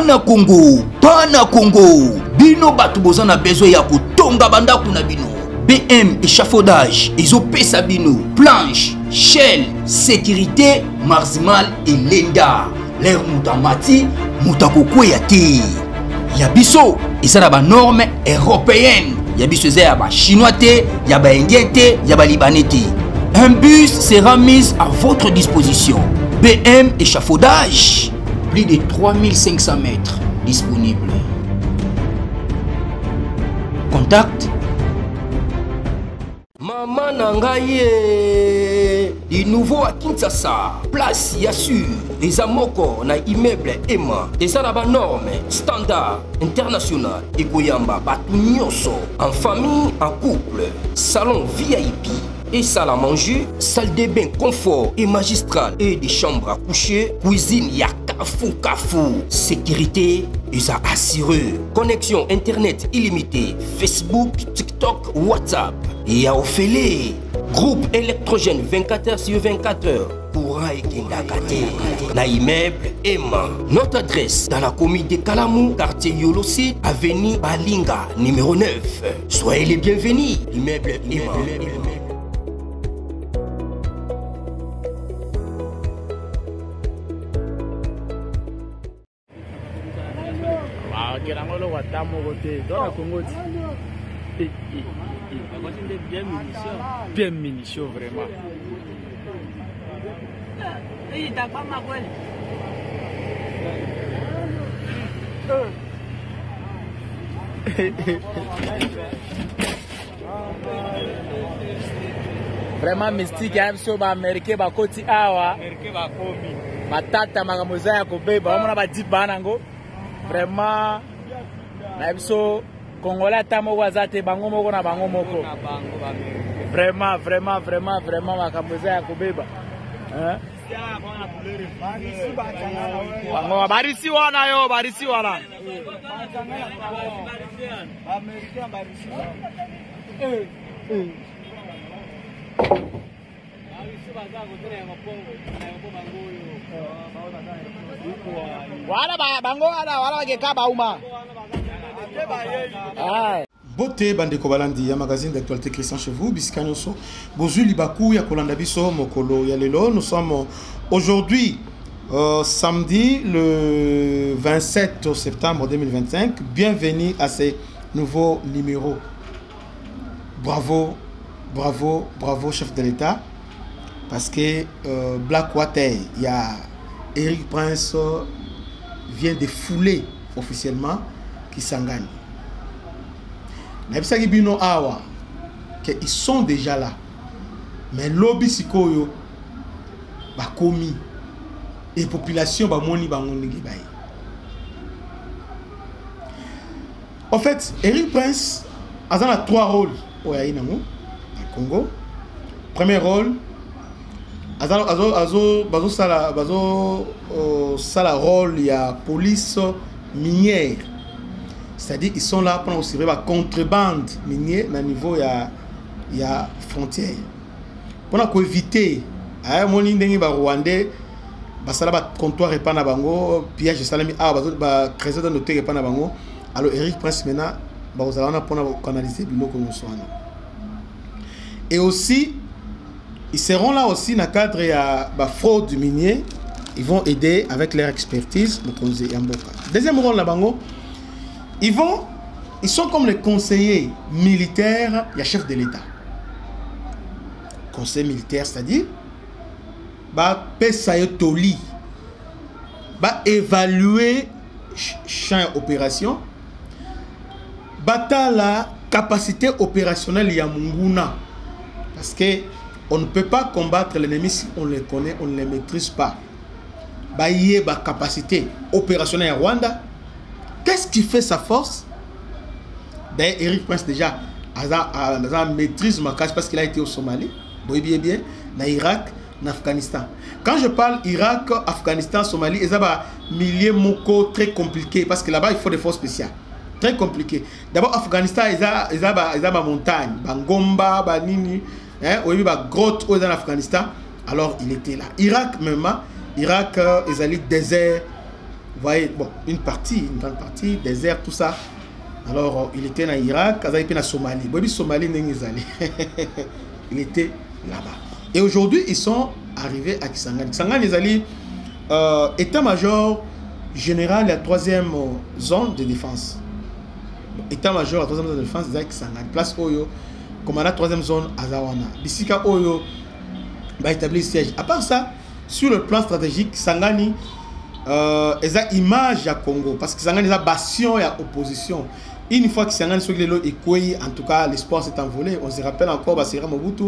Bana Congo, bino batu bozana besoin ya kotonga banda kuna bino. BM échafaudage, ezopesa bino, planche, shell, sécurité, marzimal et lenda. L'air moutamati, moutakokweya te. Yabiso, ezana ba norme européenne. Yabiso ya ba chinois te, ya ba indien te, ya ba libanais te. Un bus sera mis à votre disposition. BM échafaudage, plus de 3500 mètres disponibles. Contact Maman Nangaye, du nouveau à Kinshasa, place Yassur, les amoko na immeuble Emma, des arabes normes, standard, international, et Goyamba, Batunyoso, en famille, en couple, salon VIP. Et salle à manger, salle de bain confort et magistral et des chambres à coucher, cuisine ya kafou, sécurité ils a assuré, connexion internet illimitée, Facebook, TikTok, WhatsApp et à Ophélie, groupe électrogène 24h/24h. Courant et Kindakate, na immeuble Emma. Notre adresse dans la commune de Kalamou, quartier Yolosi, avenue Balinga, numéro 9. Soyez les bienvenus, immeuble Emma. Bien munitions vraiment. Vraiment mystique ya biso ba américain ba koti awa américain ba komi matata makamoza ya kobeba omona ba dipa nango vraiment na biso congolais tamo wazate bango moko na bango moko vraiment makamoza ya kobeba hein bango barisi wana yo barisi wana américain barisi Beauté Bandeko Balandi, ya magazine d'actualité Christian chez vous, Biskanyoso, Bozu Libakou, ya Kolanda Biso, Mokolo, Yalelo. Nous sommes aujourd'hui, samedi, le 27 septembre 2025. Bienvenue à ces nouveaux numéros. Bravo, chef de l'État. Parce que Blackwater, il y a Eric Prince vient de fouler officiellement Kisangani. Nebisaki bino awa que ils sont déjà là. Mais lobby sikoyo ba komi et population ba moni ba ngi bay. En fait, Eric Prince a 3 rôles au Congo. Premier rôle, sala rôle il y a police minière, c'est-à-dire ils sont là pour observer la contrebande minière à niveau il y a frontière pour éviter mon ligne ba rwandais basala ba comptoir et pas na bango piège salami ba creuser dans noter et pas na bango. Alors Eric Prince maintenant ba vous allez pour canaliser biloko nous. Et aussi ils seront là aussi dans le cadre de la fraude du minier. Ils vont aider avec leur expertise. Deuxième rôle, ils sont comme les conseillers militaires, il y a chef de l'État. Conseil militaire, c'est-à-dire, Toli, évaluer chaque opération, la capacité opérationnelle de Munguna. Parce que on ne peut pas combattre l'ennemi si on le connaît, on ne le maîtrise pas. Baye ba capacité opérationnelle à Rwanda. Qu'est-ce qui fait sa force? D'ailleurs, Eric Prince déjà a maîtrise ma case parce qu'il a été au Somalie, bien, en Irak, en Afghanistan. Quand je parle Irak, Afghanistan, Somalie, il y a des milliers de mots très compliqués parce que là-bas il faut des forces spéciales. Très compliqué. D'abord, Afghanistan, il y a des montagnes, Bangomba, Banini. Oui, grotte en Afghanistan, alors il était là. Irak même, Irak, ils allaient désert, Vous voyez, bon, une grande partie, désert, tout ça. Alors, il était en Irak, il était en Somalie. Il était là-bas. Et aujourd'hui, ils sont arrivés à Kisangani. Kisangani, ils allaient état-major général, la 3e zone de défense. État-major, la 3e zone de défense, ils allaient Kisangani. Place Oyo, comme la 3e zone, Azawana. Bissika Oyo, va établir siège. À part ça, sur le plan stratégique, Kisangani, ils ont image à Congo. Parce que Kisangani, ils ont bastion et opposition. Une fois que Kisangani soit écoué, en tout cas, l'espoir s'est envolé. On se rappelle encore, Basira Mobutu,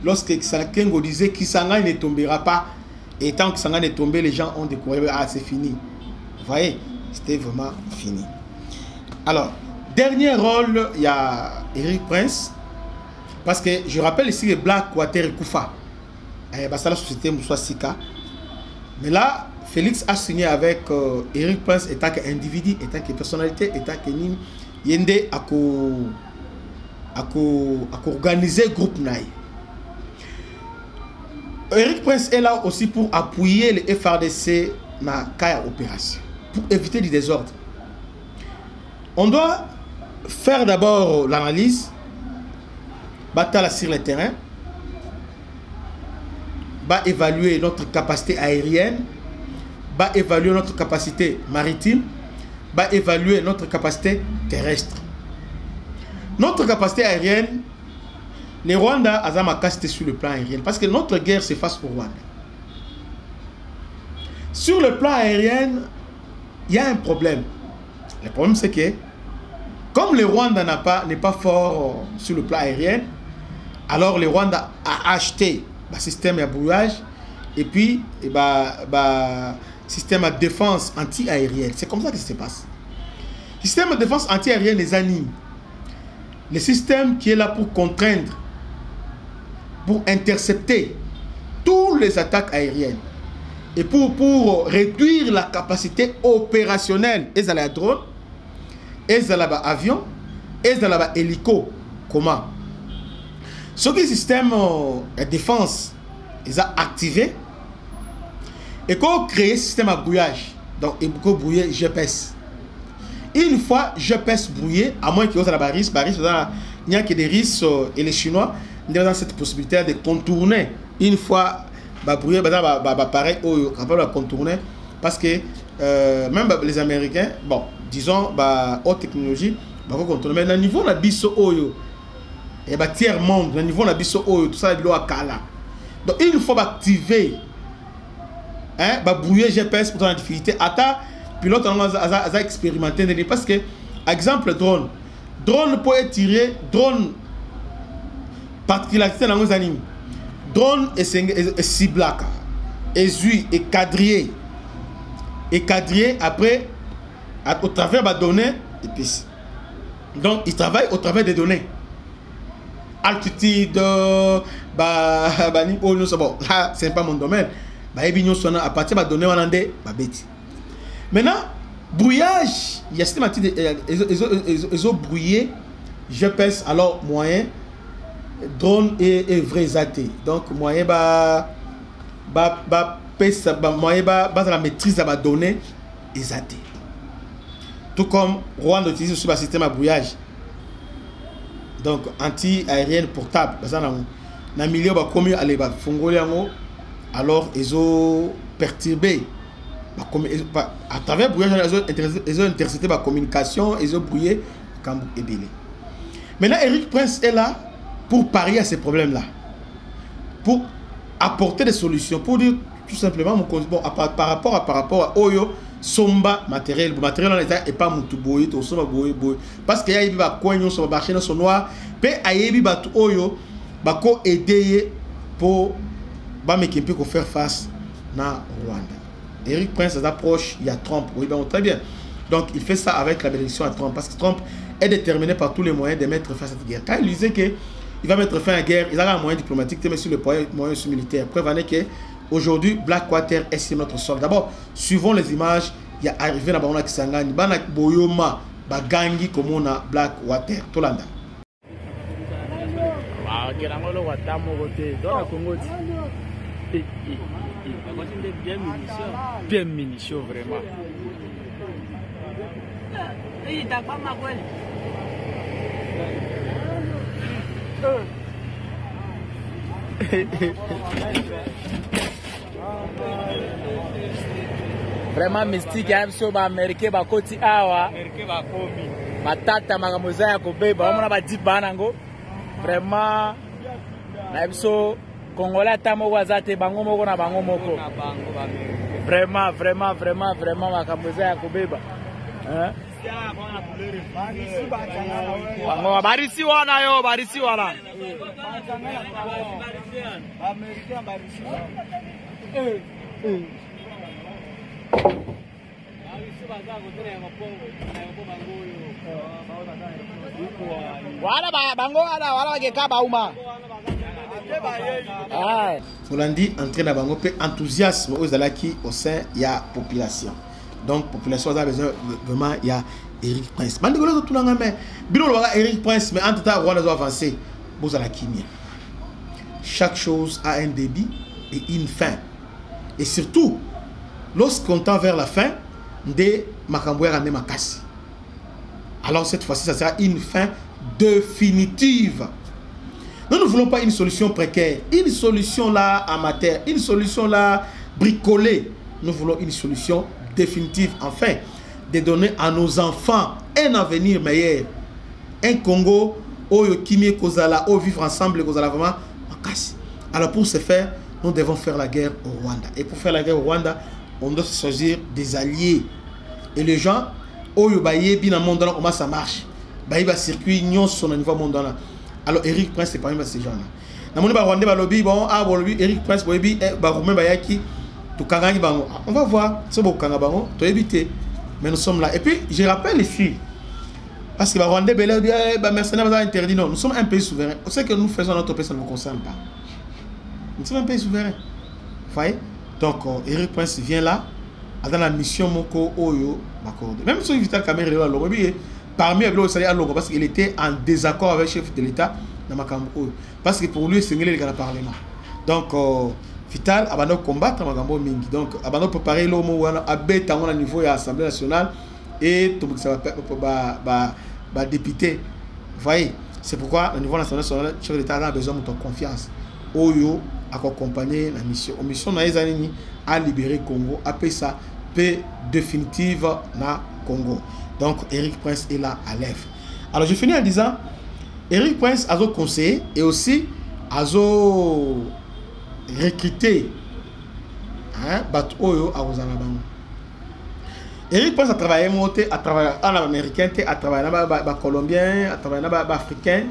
lorsque Kisangani disait que Kisangani ne tombera pas, et tant que Kisangani est tombé, les gens ont découvert, ah, c'est fini. Vous voyez, c'était vraiment fini. Alors, dernier rôle, il y a Eric Prince, parce que je rappelle ici que Black Water et Koufa, la société Moussa Sika, mais là, Félix a signé avec Eric Prince, étant qu'individu, étant que personnalité, étant que Nim. Yende a organisé le groupe Naï. Eric Prince est là aussi pour appuyer les FRDC dans la opération, pour éviter du désordre. On doit faire d'abord l'analyse, bataille sur le terrain, évaluer notre capacité aérienne, évaluer notre capacité maritime, évaluer notre capacité terrestre. Notre capacité aérienne, les Rwandais ont ma capacité sur le plan aérien parce que notre guerre se face au Rwanda. Sur le plan aérien, il y a un problème. Le problème c'est que comme le Rwanda n'est pas fort sur le plan aérien, alors le Rwanda a acheté un système de brouillage et puis système de défense anti-aérienne. C'est comme ça que ça se passe. Le système de défense anti-aérienne les anime. Le système qui est là pour contraindre, pour intercepter toutes les attaques aériennes et pour réduire la capacité opérationnelle. Et ça la drone, et ça la avion, et ça la hélico. Comment? Ce qui est le système de défense, ils ont activé. Et quand on crée un système à brouillage, donc il faut brouiller GPS. Une fois GPS brouillé, à moins qu'il y ait des risques, il n'y a que des risques et les Chinois ont cette possibilité de contourner. Une fois brouillé, pareil, on peut contourner parce que même les Américains, bon, disons, haute technologie, on contourner. Mais au niveau de la biso oyo, et tiers monde, au niveau de la biso oyo, tout ça est à Kala. Donc une fois activé, brouiller GPS pour la difficulté, pilote a expérimenté parce que, exemple, drone peut tirer, drone particularité dans nos animes, drone est ciblé, est quadrillé après au travers des données, et puis donc il travaille au travers des données, altitude, bon, là c'est pas mon domaine, à partir de données on a des maintenant, brouillage, il y a systématique, ils ont brouillé, GPS, alors moyen, drone et vrai zaté. Donc, moyen, moyen, la maîtrise de la donnée et zaté. Tout comme Rwanda utilise aussi le système à brouillage. Donc, anti-aérienne portable. Dans le milieu, alors, ils ont perturbé. À travers le brouillage, ils ont intercepté la communication, ils ont brouillé Kambou et Bélé. Maintenant, Eric Prince est là pour parier à ces problèmes-là, pour apporter des solutions, pour dire tout simplement, bon, par rapport à Oyo, Somba matériel, le matériel n'est pas Moutuboy, parce qu'il y a des coins sur le marché noir, puis il y a des Oyo, qui aider pour faire face à Rwanda. Eric Prince approche, il y a Trump. Oui, ben, très bien. Donc, il fait ça avec la bénédiction à Trump. Parce que Trump est déterminé par tous les moyens de mettre fin à cette guerre. Quand il disait qu'il va mettre fin à la guerre, il a un moyen diplomatique, mais sur le moyen militaire. Preuve est qu'aujourd'hui, Blackwater est sur notre sol. D'abord, suivons les images. Il y a arrivé dans le Kisangani. Banak Boyoma, Bagangi, comme on a Blackwater. Tolanda. Bien munitions, vraiment. Vraiment mystique, ya biso ba Américain ba koti awa. Matata makambo ya kobeba, bamona ba dipa nango. Vraiment na biso Congolais tamo wazate bango moko na bango moko. Vraiment makambo ya kobeba. Hein? Bango barisi wana yo, barisi wana. Holandi entraîne à bango pe enthousiasme aux alaki au sein il y a population. Donc population a besoin vraiment il y a Eric Prince. Mandegolo tout l'anga mais bino lo Eric Prince mais entre temps Rwanda doit avancer. Vous alaki mien. Chaque chose a un début et une fin. Et surtout lorsqu'on tend vers la fin de makambo ya makasi. Alors cette fois-ci ça sera une fin définitive. Nous ne voulons pas une solution précaire, une solution là amateur, une solution là bricolée. Nous voulons une solution définitive, enfin, de donner à nos enfants un avenir meilleur. Un Congo, Oyo Kimi Kozala, Oyo vivre ensemble, Kozala vraiment en casse. Alors pour ce faire, nous devons faire la guerre au Rwanda. Et pour faire la guerre au Rwanda, on doit se choisir des alliés. Et les gens, Oyo Baye, bien dans le monde, comment ça marche? Baye va circuit, nyon son niveau mondial. Alors Eric Prince c'est parmi ces gens-là. Na moni ba Rwanda ba lobby bon ah bon lobby Eric Prince boyebi ba roumain ba yaki to kangani bango. On va voir ce bo kanga bango to éviter. Mais nous sommes là et puis je rappelle ici parce que ba Rwanda belé ba mercenaires ba interdit non, nous sommes un pays souverain. On sait que nous faisons notre pays ça ne nous concerne pas. Nous sommes un pays souverain. Vous voyez? Donc Eric Prince vient là dans la mission moko oyo m'accorde. Même si Vital Kamerhe là lobby parmi eux, parce qu'il était en désaccord avec le chef de l'État parce que pour lui, c'est le Parlement. Donc, Vital a combattre Magambo Mingi. Donc, a préparé l'homme à au niveau de l'Assemblée nationale et tout ça va député. Vous voyez, c'est pourquoi au niveau de l'Assemblée nationale, le chef de l'État a besoin de confiance. Oyo a accompagné la mission. La mission a libéré Congo, a fait ça paix définitive na Congo. Donc, Eric Prince est là à l'œuvre. Alors, je finis en disant, Eric Prince a conseillé et aussi a recruté Batoyo à Ozanabango. Eric Prince a travaillé à travers en américain, à travers les colombiens, à travers les africains,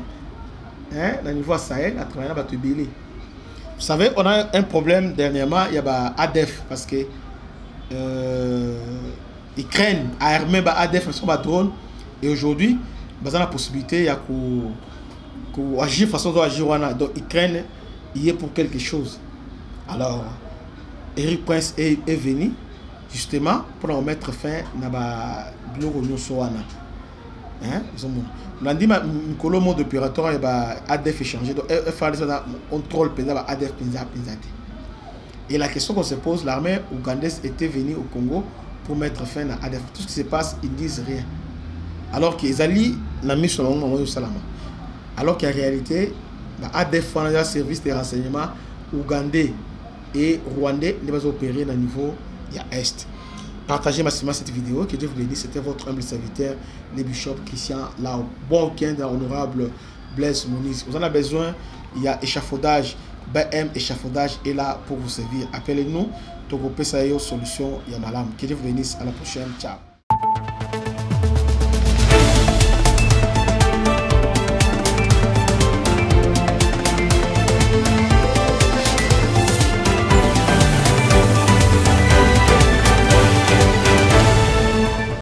au niveau Sahel, à travers les Tubili. Vous savez, on a un problème dernièrement, il y a ADF parce que ils craignent à armer ADF sur ma drone et aujourd'hui ils ont la possibilité d'agir façon d'agir donc ils craignent y est pour quelque chose. Alors Eric Prince est venu justement pour mettre fin à l'Union Soana. On a dit que le mode opératoire est ADF échangé donc il fallait contrôle ADF et la question qu'on se pose, l'armée ougandaise était venue au Congo pour mettre fin à ADF. Tout ce qui se passe, ils ne disent rien. Alors qu'ils allient la mission au Salama. Alors qu'en réalité, ADF a un service de renseignement ougandais et rwandais ne va opérer au niveau Est. Partagez massivement cette vidéo. Que Dieu vous bénisse. C'était votre humble serviteur, le bishop Christian Lao. Bon week-end, honorable Blaise Moniz. Vous en avez besoin, il y a échafaudage. BM échafaudage est là pour vous servir. Appelez-nous. Togo Pesayo Solution Yamalam. Que Dieu vous bénisse. À la prochaine. Ciao.